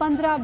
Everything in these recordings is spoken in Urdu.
15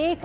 1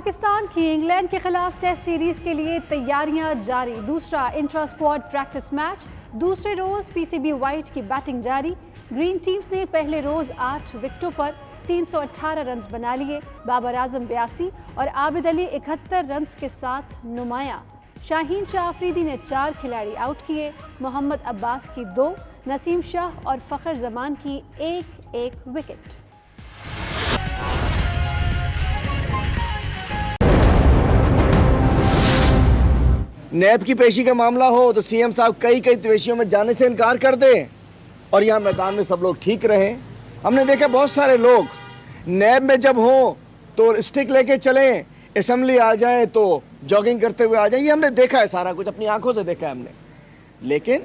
پاکستان کی انگلینڈ کے خلاف ٹیسٹ سیریز کے لیے تیاریاں جاری. دوسرا انٹرا اسکواڈ پریکٹس میچ. دوسرے روز پی سی بی وائٹ کی بیٹنگ جاری. گرین ٹیمز نے پہلے روز 8 وکٹوں پر 318 رنز بنا لیے. بابر اعظم 82 اور عابد علی 71 رنز کے ساتھ نمایاں. شاہین شاہ آفریدی نے 4 کھلاڑی آؤٹ کیے. محمد عباس کی 2, نسیم شاہ اور فخر زمان کی ایک وکٹ. نیب کی پیشی کا معاملہ ہو تو سی ایم صاحب کئی تویشیوں میں جانے سے انکار کر دیں اور یہاں میدان میں سب لوگ ٹھیک رہیں. ہم نے دیکھا بہت سارے لوگ نیب میں جب ہوں تو اسٹک لے کے چلیں, اسمبلی آ جائیں تو جاگنگ کرتے ہوئے آ جائیں. یہ ہم نے دیکھا ہے, سارا کچھ اپنی آنکھوں سے دیکھا ہے ہم نے. لیکن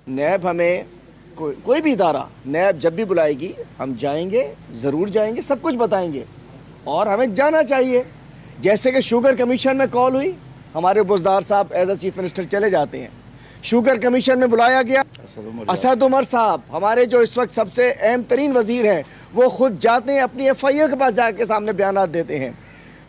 نیب ہمیں کوئی بھی ادارہ نیب جب بھی بلائے گی ہم جائیں گے, ضرور جائیں گے, سب کچھ بتائیں گے اور ہمیں جانا چاہیے. جیسے کہ شوگر کمیشن میں کال ہوئی, ہمارے بزدار صاحب ایز اے چیف منسٹر چلے جاتے ہیں. شوگر کمیشن میں بلایا گیا, اسد عمر صاحب ہمارے جو اس وقت سب سے اہم ترین وزیر ہیں وہ خود جاتے ہیں, اپنی ایف آئی اے کے پاس جا کے سامنے بیانات دیتے ہیں.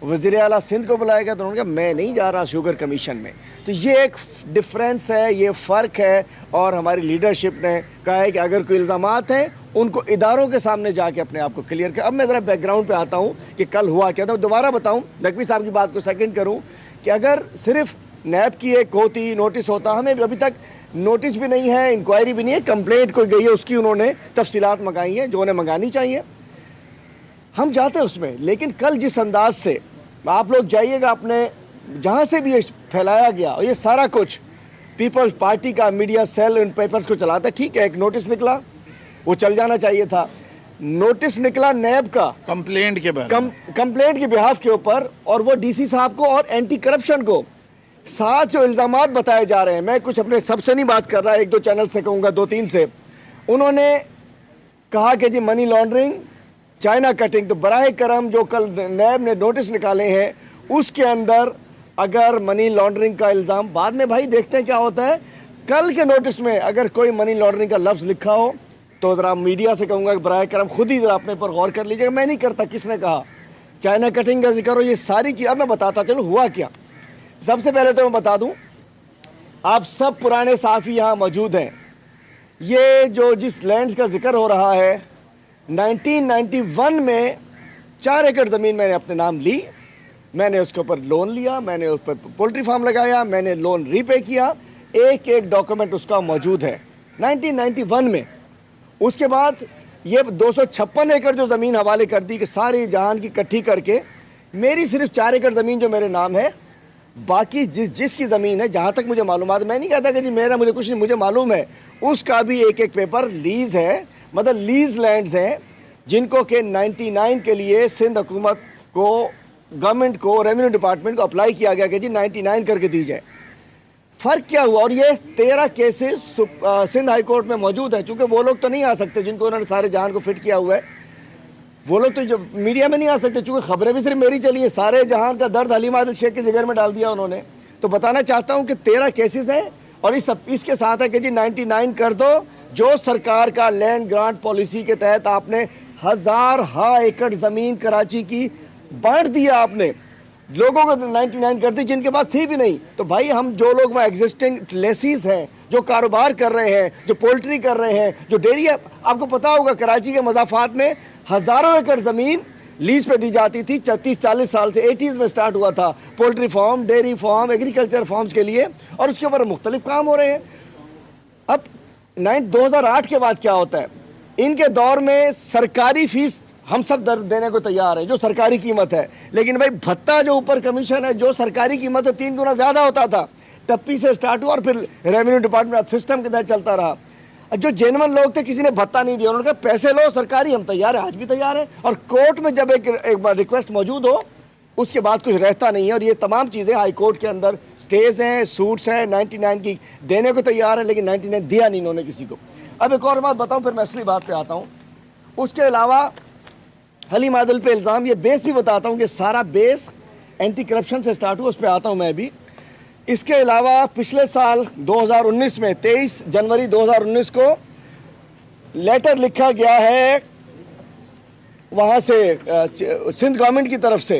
وزیر اعلیٰ سندھ کو بلایا گیا تو انہوں نے کہا میں نہیں جا رہا شوگر کمیشن میں. تو یہ ایک ڈفرینس ہے, یہ فرق ہے. اور ہماری لیڈرشپ نے کہا ہے کہ اگر کوئی الزامات ہیں ان کو اداروں کے سامنے جا کے اپنے آپ کو کلیئر کر. اب میں ذرا بیک گراؤنڈ پہ آتا ہوں کہ کل ہوا کیا تھا. دوبارہ بتاؤں, نقوی صاحب کی بات کو سیکنڈ کروں کہ اگر صرف نیب کی ایک ہوتی نوٹس ہوتا, ہمیں ابھی تک نوٹس بھی نہیں ہے, انکوائری بھی نہیں ہے, کمپلینٹ کوئی گئی ہے اس کی انہوں نے تفصیلات منگائی ہیں جو انہیں منگانی چاہیے, ہم جاتے ہیں اس میں. لیکن کل جس انداز سے آپ لوگ جائیے گا اپنے جہاں سے بھی یہ پھیلایا گیا اور یہ سارا کچھ پیپلز پارٹی کا میڈیا سیل ان پیپرز کو چلاتا ہے. ٹھیک ہے, ایک نوٹس نکلا وہ چل جانا چاہیے تھا. نوٹس نکلا نیب کا کمپلینٹ کے بہاف کے اوپر, اور وہ ڈی سی صاحب کو اور اینٹی کرپشن کو. ساتھ جو الزامات بتائے جا رہے ہیں, میں کچھ اپنے سب سے نہیں بات کر رہا, 1-2 چینل سے کہوں گا, 2-3 سے. انہوں نے کہا کہ جی منی لانڈرنگ, چائنا کٹنگ. تو براہ کرم جو کل نیب نے نوٹس نکالے ہیں اس کے اندر اگر منی لانڈرنگ کا الزام, بعد میں بھائی دیکھتے ہیں کیا ہوتا ہے. کل کے نوٹس میں اگر کوئی منی لانڈرنگ کا لفظ لکھا ہو تو ذرا میڈیا سے کہوں گا کہ براہ کرم خود ہی ذرا اپنے پر غور کر لیجیے گا. میں نہیں کرتا کس نے کہا. چائنا کٹنگ کا ذکر ہو, یہ ساری چیز. اب میں بتاتا چلوں ہوا کیا. سب سے پہلے تو میں بتا دوں, آپ سب پرانے صحافی یہاں موجود ہیں. یہ جو جس لینڈز کا ذکر ہو رہا ہے 1991 میں 4 ایکڑ زمین میں نے اپنے نام لی, میں نے اس کے اوپر لون لیا, میں نے اس پر پولٹری فارم لگایا, میں نے لون ری پے کیا. ایک ڈاکومنٹ اس کا موجود ہے 1991 میں. اس کے بعد یہ 256 ایکڑ جو زمین حوالے کر دی کہ ساری جہان کی کٹھی کر کے, میری صرف 4 ایکڑ زمین جو میرے نام ہے, باقی جس کی زمین ہے جہاں تک مجھے معلومات, میں نہیں کہتا کہ جی مجھے کچھ نہیں, مجھے معلوم ہے اس کا بھی ایک پیپر لیز ہے, مطلب لیز لینڈز ہیں جن کو کہ 99 کے لیے سندھ حکومت کو, گورنمنٹ کو, ریونیو ڈپارٹمنٹ کو اپلائی کیا گیا کہ جی 99 کر کے دی جائے. فرق کیا ہوا, اور یہ 13 کیسز سندھ ہائی کورٹ میں موجود ہیں. چونکہ وہ لوگ تو نہیں آ سکتے جن کو انہوں نے سارے جہان کو فٹ کیا ہوا ہے, وہ لوگ تو میڈیا میں نہیں آ سکتے چونکہ خبریں بھی صرف میری چلی ہیں. سارے جہان کا درد حلیم عادل شیخ کے جگر میں ڈال دیا انہوں نے. تو بتانا چاہتا ہوں کہ 13 کیسز ہیں اور اس کے ساتھ ہے کہ جی 99 کر دو. جو سرکار کا لینڈ گرانٹ پالیسی کے تحت آپ نے 1000 ایکڑ زمین کراچی کی بانٹ دیا, آپ نے لوگوں کو 99 کر دی جن کے پاس تھی بھی نہیں. تو بھائی ہم جو لوگ وہاں ایگزسٹنگ لیسیز ہیں, جو کاروبار کر رہے ہیں, جو پولٹری کر رہے ہیں, جو ڈیری ہے, آپ کو پتا ہوگا کراچی کے مضافات میں ہزاروں ایکڑ زمین لیز پہ دی جاتی تھی 30-40 سال سے. 80s میں سٹارٹ ہوا تھا poultry farm, dairy farm, agriculture farms کے لیے, اور اس کے اوپر مختلف کام ہو رہے ہیں. اب 2008 کے بعد کیا ہوتا ہے, ان کے دور میں سرکاری فیس ہم سب دینے کو تیار ہیں جو سرکاری قیمت ہے, لیکن بھائی بھتہ جو اوپر کمیشن ہے جو سرکاری قیمت سے 3 گنا زیادہ ہوتا تھا. ٹپی سے سٹارٹ ہوا اور پھر ریونیو ڈپارٹمنٹ سسٹم کے تحت چلتا رہا. جو جینون لوگ تھے کسی نے بھتہ نہیں دیا, انہوں نے کہا پیسے لو سرکاری, ہم تیار ہیں, آج بھی تیار ہیں. اور کورٹ میں جب ایک بار ریکویسٹ موجود ہو اس کے بعد کچھ رہتا نہیں ہے. اور یہ تمام چیزیں ہائی کورٹ کے اندر سٹیز ہیں, سوٹس ہیں, 99 کی دینے کو تیار ہیں لیکن 99 دیا نہیں انہوں نے کسی کو. اب ایک اور بات بتاؤں پھر میں اصلی بات پہ آتا ہوں. اس کے علاوہ حلیم عادل پہ الزام, یہ بیس بھی بتاتا ہوں کہ سارا بیس اینٹی کرپشن سے سٹارٹ ہوا, اس پہ آتا ہوں میں بھی. اس کے علاوہ پچھلے سال 2019 میں 23 جنوری 2019 کو لیٹر لکھا گیا ہے وہاں سے سندھ گورنمنٹ کی طرف سے